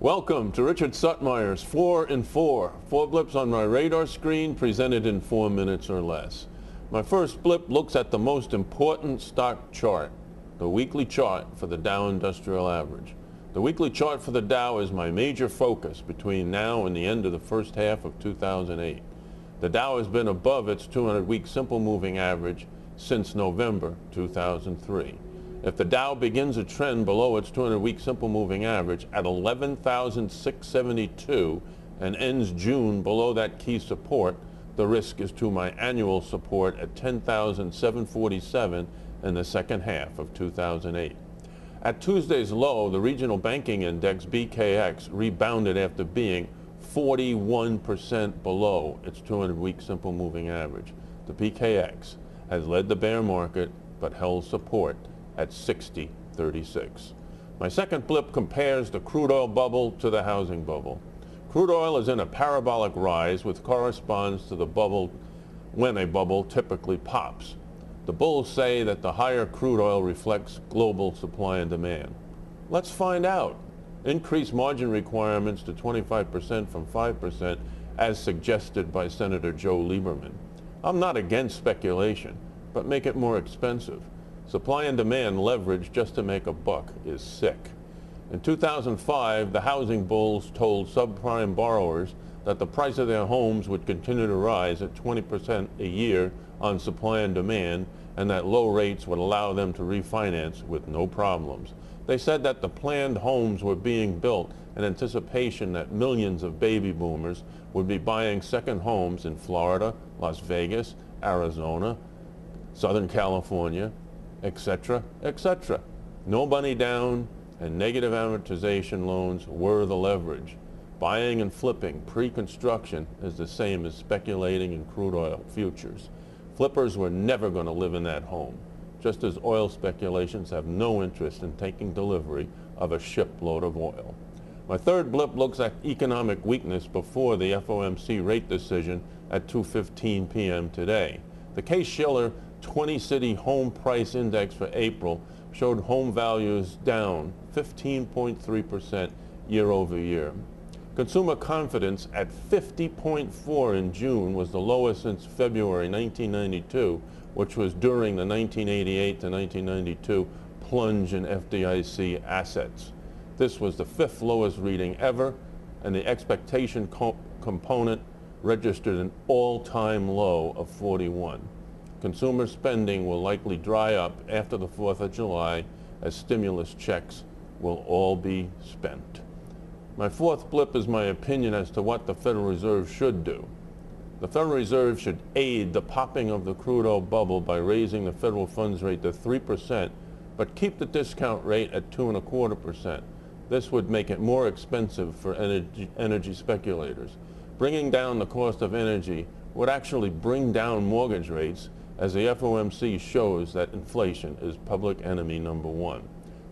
Welcome to Richard Suttmeyer's 4 in 4. 4 blips on my radar screen presented in 4 minutes or less. My first blip looks at the most important stock chart, the weekly chart for the Dow Industrial Average. The weekly chart for the Dow is my major focus between now and the end of the first half of 2008. The Dow has been above its 200-week simple moving average since November 2003. If the Dow begins a trend below its 200-week simple moving average at 11,672 and ends June below that key support, the risk is to my annual support at 10,747 in the second half of 2008. At Tuesday's low, the regional banking index, BKX, rebounded after being 41% below its 200-week simple moving average. The BKX has led the bear market but held support at 60.36. My second blip compares the crude oil bubble to the housing bubble. Crude oil is in a parabolic rise, which corresponds to the bubble when a bubble typically pops. The bulls say that the higher crude oil reflects global supply and demand. Let's find out. Increase margin requirements to 25% from 5% as suggested by Senator Joe Lieberman. I'm not against speculation, but make it more expensive. Supply and demand leverage just to make a buck is sick. In 2005, the housing bulls told subprime borrowers that the price of their homes would continue to rise at 20% a year on supply and demand, and that low rates would allow them to refinance with no problems. They said that the planned homes were being built in anticipation that millions of baby boomers would be buying second homes in Florida, Las Vegas, Arizona, Southern California, etc., etc. No money down and negative amortization loans were the leverage. Buying and flipping pre-construction is the same as speculating in crude oil futures. Flippers were never going to live in that home, just as oil speculations have no interest in taking delivery of a shipload of oil. My third blip looks at economic weakness before the FOMC rate decision at 2:15 p.m. today. The Case-Shiller 20-city home price index for April showed home values down 15.3% year over year. Consumer confidence at 50.4 in June was the lowest since February 1992, which was during the 1988 to 1992 plunge in FDIC assets. This was the 5th lowest reading ever, and the expectation component registered an all-time low of 41. Consumer spending will likely dry up after the 4th of July as stimulus checks will all be spent. My fourth blip is my opinion as to what the Federal Reserve should do. The Federal Reserve should aid the popping of the crude oil bubble by raising the federal funds rate to 3%, but keep the discount rate at 2.25%. This would make it more expensive for energy speculators. Bringing down the cost of energy would actually bring down mortgage rates, as the FOMC shows that inflation is public enemy number one.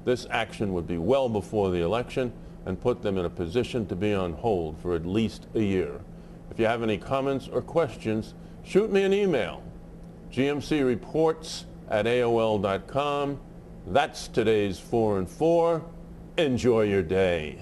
This action would be well before the election and put them in a position to be on hold for at least a year. If you have any comments or questions, shoot me an email, gmcreports@aol.com. That's today's 4 in 4. Enjoy your day.